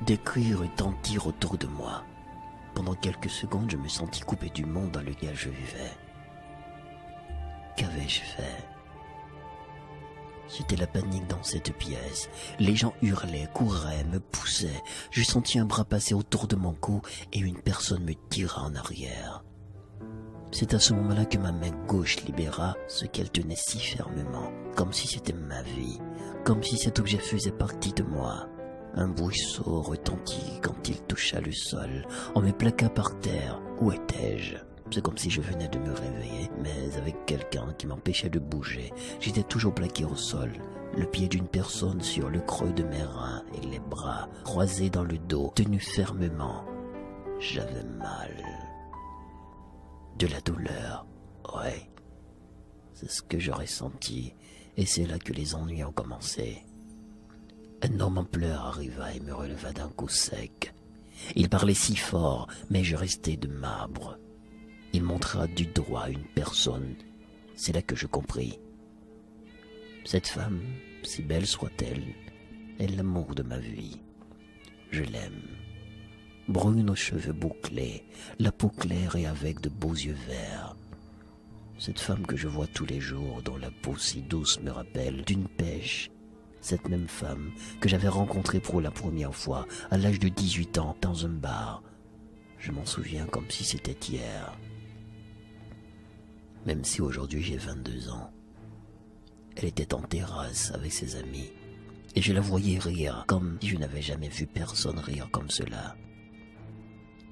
décrire et tentir autour de moi. Pendant quelques secondes, je me sentis coupé du monde dans lequel je vivais. Qu'avais-je fait? C'était la panique dans cette pièce. Les gens hurlaient, couraient, me poussaient. Je sentis un bras passer autour de mon cou et une personne me tira en arrière. C'est à ce moment-là que ma main gauche libéra ce qu'elle tenait si fermement, comme si c'était ma vie, comme si cet objet faisait partie de moi. Un bruisseau retentit quand il toucha le sol. On me plaqua par terre. Où étais-je? C'est comme si je venais de me réveiller, mais avec quelqu'un qui m'empêchait de bouger. J'étais toujours plaqué au sol, le pied d'une personne sur le creux de mes reins et les bras croisés dans le dos, tenus fermement. J'avais mal. De la douleur, ouais. C'est ce que j'aurais senti, et c'est là que les ennuis ont commencé. Un homme en pleurs arriva et me releva d'un coup sec. Il parlait si fort, mais je restais de marbre. Il montra du doigt une personne. C'est là que je compris. Cette femme, si belle soit-elle, est l'amour de ma vie. Je l'aime. Brune aux cheveux bouclés, la peau claire et avec de beaux yeux verts. Cette femme que je vois tous les jours, dont la peau si douce me rappelle d'une pêche. Cette même femme que j'avais rencontrée pour la première fois à l'âge de 18 ans dans un bar. Je m'en souviens comme si c'était hier. Même si aujourd'hui j'ai 22 ans. Elle était en terrasse avec ses amis et je la voyais rire comme si je n'avais jamais vu personne rire comme cela.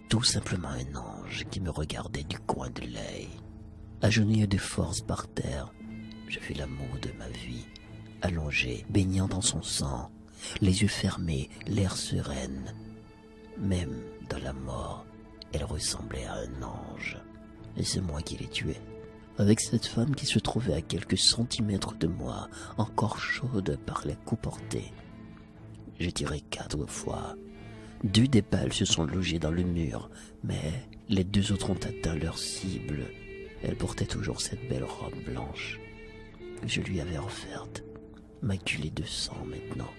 Tout simplement un ange qui me regardait du coin de l'œil. Agenouillé de force par terre, je fus l'amour de ma vie, allongé, baignant dans son sang, les yeux fermés, l'air sereine. Même dans la mort, elle ressemblait à un ange. Et c'est moi qui l'ai tuée. Avec cette femme qui se trouvait à quelques centimètres de moi, encore chaude par les coups portés. J'ai tiré 4 fois. 2 des balles se sont logées dans le mur, mais les 2 autres ont atteint leur cible. Elle portait toujours cette belle robe blanche que je lui avais offerte, maculée de sang maintenant.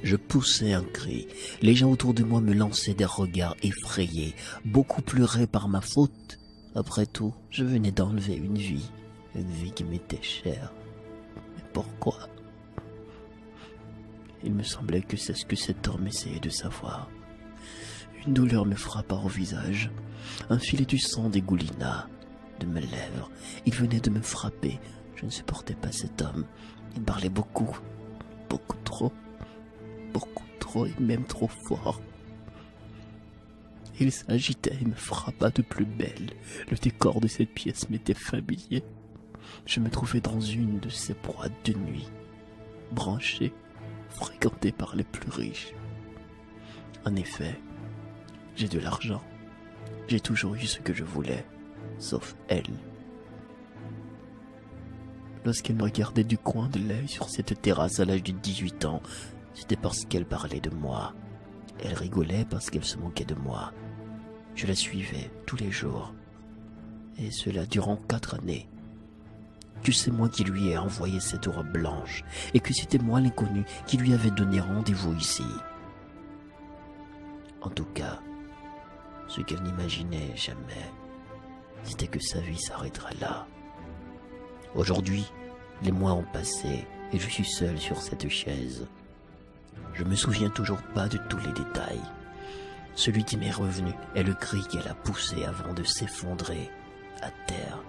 Je poussais un cri. Les gens autour de moi me lançaient des regards effrayés. Beaucoup pleuraient par ma faute. Après tout, je venais d'enlever une vie qui m'était chère. Mais pourquoi? Il me semblait que c'est ce que cet homme essayait de savoir. Une douleur me frappa au visage. Un filet du sang dégoulina de mes lèvres. Il venait de me frapper. Je ne supportais pas cet homme. Il parlait beaucoup. Beaucoup trop, et même trop fort. Il s'agitait et me frappa de plus belle. Le décor de cette pièce m'était familier. Je me trouvais dans une de ces boîtes de nuit, branchée, fréquentée par les plus riches. En effet, j'ai de l'argent. J'ai toujours eu ce que je voulais, sauf elle. Lorsqu'elle me regardait du coin de l'œil sur cette terrasse à l'âge de 18 ans, c'était parce qu'elle parlait de moi. Elle rigolait parce qu'elle se moquait de moi. Je la suivais tous les jours. Et cela durant 4 années. Que c'est moi qui lui ai envoyé cette robe blanche et que c'était moi l'inconnu qui lui avait donné rendez-vous ici. En tout cas, ce qu'elle n'imaginait jamais, c'était que sa vie s'arrêtera là. Aujourd'hui, les mois ont passé et je suis seul sur cette chaise. Je me souviens toujours pas de tous les détails. Celui qui m'est revenu est le cri qu'elle a poussé avant de s'effondrer à terre,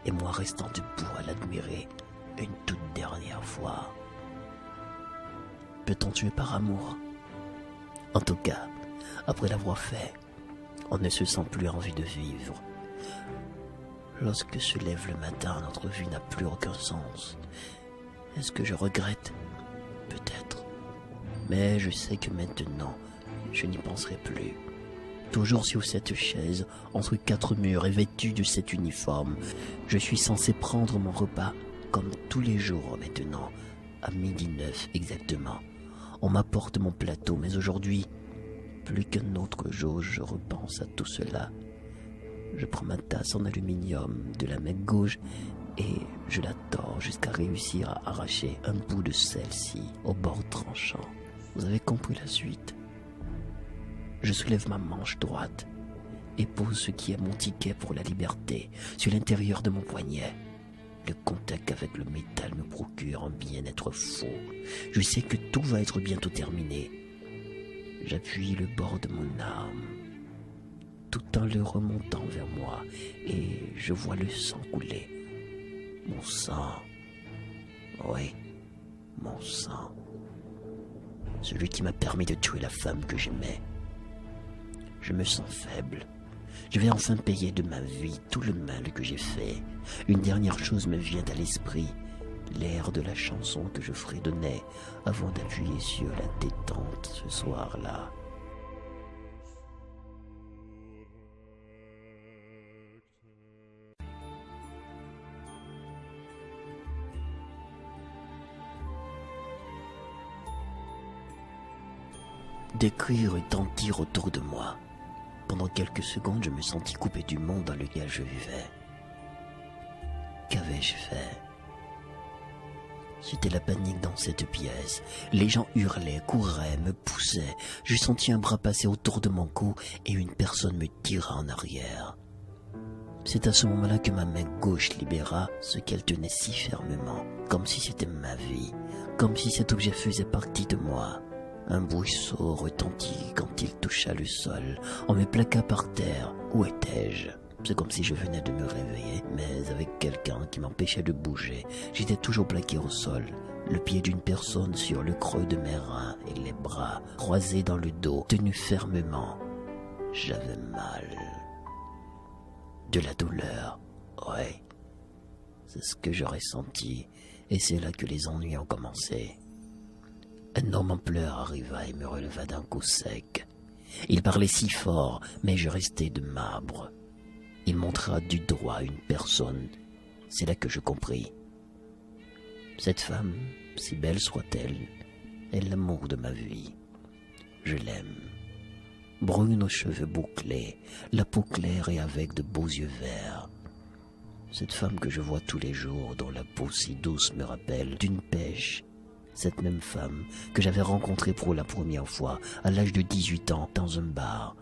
et moi restant debout à l'admirer une toute dernière fois. Peut-on tuer par amour? En tout cas, après l'avoir fait, on ne se sent plus envie de vivre. Lorsque se lève le matin, notre vie n'a plus aucun sens. Est-ce que je regrette? Peut-être. Mais je sais que maintenant, je n'y penserai plus. Toujours sur cette chaise, entre 4 murs et vêtu de cet uniforme, je suis censé prendre mon repas comme tous les jours maintenant, à 12h09 exactement. On m'apporte mon plateau, mais aujourd'hui, plus qu'un autre jour, je repense à tout cela. Je prends ma tasse en aluminium de la main gauche et je la tords jusqu'à réussir à arracher un bout de celle-ci au bord tranchant. Vous avez compris la suite. Je soulève ma manche droite et pose ce qui est mon ticket pour la liberté sur l'intérieur de mon poignet. Le contact avec le métal me procure un bien-être fou. Je sais que tout va être bientôt terminé. J'appuie le bord de mon arme, tout en le remontant vers moi, et je vois le sang couler. Mon sang. Oui, mon sang. Celui qui m'a permis de tuer la femme que j'aimais. Je me sens faible. Je vais enfin payer de ma vie tout le mal que j'ai fait. Une dernière chose me vient à l'esprit. L'air de la chanson que je fredonnais avant d'appuyer sur la détente ce soir-là. Des cris retentirent autour de moi. Pendant quelques secondes, je me sentis coupé du monde dans lequel je vivais. Qu'avais-je fait? C'était la panique dans cette pièce. Les gens hurlaient, couraient, me poussaient. Je sentis un bras passer autour de mon cou et une personne me tira en arrière. C'est à ce moment-là que ma main gauche libéra ce qu'elle tenait si fermement, comme si c'était ma vie, comme si cet objet faisait partie de moi. Un bruisseau retentit quand il toucha le sol. On me plaqua par terre. Où étais-je? C'est comme si je venais de me réveiller, mais avec quelqu'un qui m'empêchait de bouger. J'étais toujours plaqué au sol, le pied d'une personne sur le creux de mes reins et les bras croisés dans le dos, tenus fermement. J'avais mal. De la douleur, ouais. C'est ce que j'aurais senti, et c'est là que les ennuis ont commencé. Un homme en pleurs arriva et me releva d'un coup sec. Il parlait si fort, mais je restais de marbre. Il montra du doigt une personne. C'est là que je compris. Cette femme, si belle soit-elle, est l'amour de ma vie. Je l'aime. Brune aux cheveux bouclés, la peau claire et avec de beaux yeux verts. Cette femme que je vois tous les jours, dont la peau si douce me rappelle d'une pêche. Cette même femme que j'avais rencontrée pour la première fois à l'âge de 18 ans dans un bar.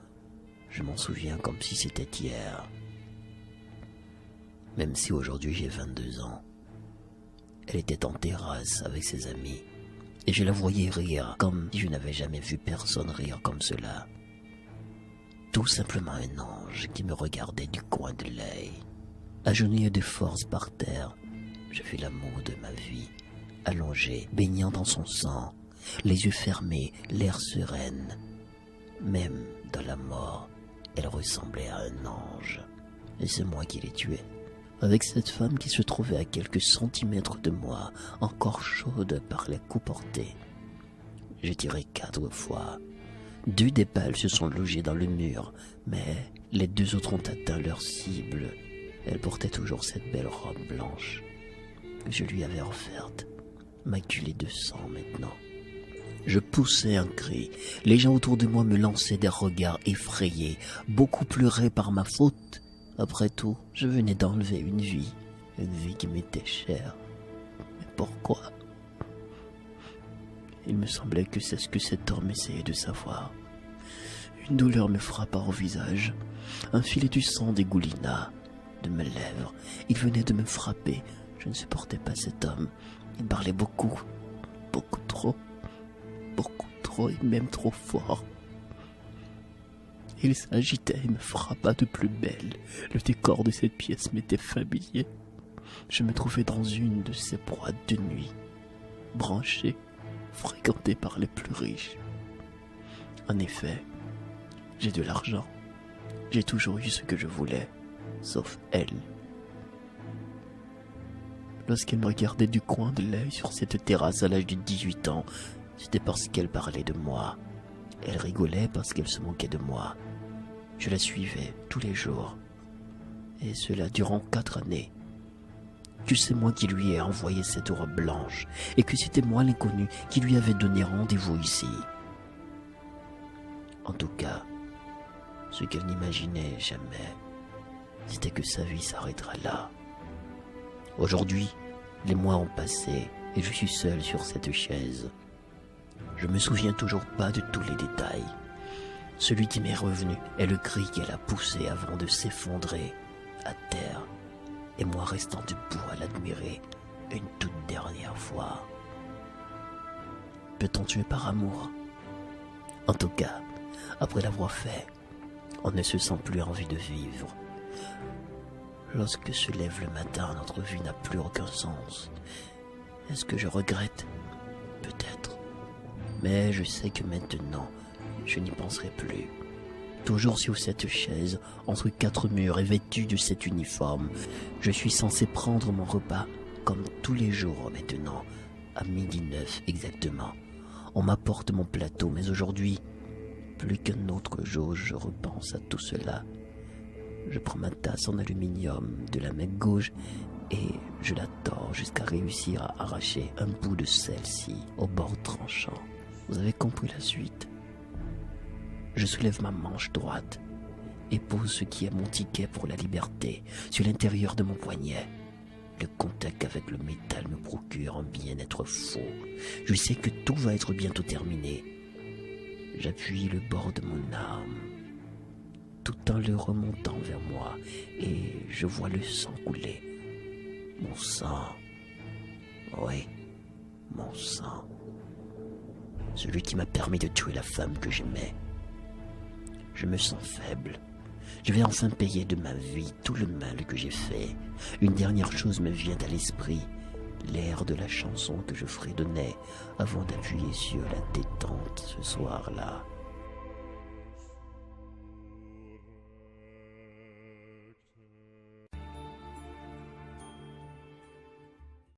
Je m'en souviens comme si c'était hier. Même si aujourd'hui j'ai 22 ans. Elle était en terrasse avec ses amis et je la voyais rire comme si je n'avais jamais vu personne rire comme cela. Tout simplement un ange qui me regardait du coin de l'œil. Agenouillé de force par terre, je fus l'amour de ma vie. Allongée, baignant dans son sang, les yeux fermés, l'air sereine. Même dans la mort, elle ressemblait à un ange. Et c'est moi qui l'ai tuée. Avec cette femme qui se trouvait à quelques centimètres de moi, encore chaude par les coups portés. J'ai tiré 4 fois. 2 des balles se sont logées dans le mur, mais les 2 autres ont atteint leur cible. Elle portait toujours cette belle robe blanche que je lui avais offerte. Maculée de sang maintenant. Je poussais un cri. Les gens autour de moi me lançaient des regards effrayés. Beaucoup pleuraient par ma faute. Après tout, je venais d'enlever une vie qui m'était chère. Mais pourquoi? Il me semblait que c'est ce que cet homme essayait de savoir. Une douleur me frappa au visage. Un filet du sang dégoulina de mes lèvres. Il venait de me frapper. Je ne supportais pas cet homme. Il parlait beaucoup trop et même trop fort. Il s'agitait et me frappa de plus belle. Le décor de cette pièce m'était familier. Je me trouvais dans une de ces boîtes de nuit, branchées, fréquentées par les plus riches. En effet, j'ai de l'argent. J'ai toujours eu ce que je voulais, sauf elle. Lorsqu'elle me regardait du coin de l'œil sur cette terrasse à l'âge de 18 ans, c'était parce qu'elle parlait de moi. Elle rigolait parce qu'elle se moquait de moi. Je la suivais tous les jours. Et cela durant 4 années. Que c'est moi qui lui ai envoyé cette robe blanche et que c'était moi l'inconnu qui lui avait donné rendez-vous ici. En tout cas, ce qu'elle n'imaginait jamais, c'était que sa vie s'arrêtera là. Aujourd'hui, les mois ont passé et je suis seul sur cette chaise. Je me souviens toujours pas de tous les détails. celui qui m'est revenu est le cri qu'elle a poussé avant de s'effondrer à terre, et moi restant debout à l'admirer une toute dernière fois. Peut-on tuer par amour? En tout cas, après l'avoir fait, on ne se sent plus envie de vivre. Lorsque se lève le matin, notre vie n'a plus aucun sens. Est-ce que je regrette? Peut-être. Mais je sais que maintenant, je n'y penserai plus. Toujours sur cette chaise, entre quatre murs et vêtu de cet uniforme, je suis censé prendre mon repas comme tous les jours maintenant, à 12h09 exactement. On m'apporte mon plateau, mais aujourd'hui, plus qu'un autre jour, je repense à tout cela. Je prends ma tasse en aluminium de la main gauche et je la tords jusqu'à réussir à arracher un bout de celle-ci au bord tranchant. Vous avez compris la suite? Je soulève ma manche droite et pose ce qui est mon ticket pour la liberté sur l'intérieur de mon poignet. Le contact avec le métal me procure un bien-être fou. Je sais que tout va être bientôt terminé. J'appuie le bord de mon arme tout en le remontant vers moi et je vois le sang couler. Mon sang. Oui, mon sang. Celui qui m'a permis de tuer la femme que j'aimais. Je me sens faible. Je vais enfin payer de ma vie tout le mal que j'ai fait. Une dernière chose me vient à l'esprit. L'air de la chanson que je fredonnais avant d'appuyer sur la détente ce soir-là.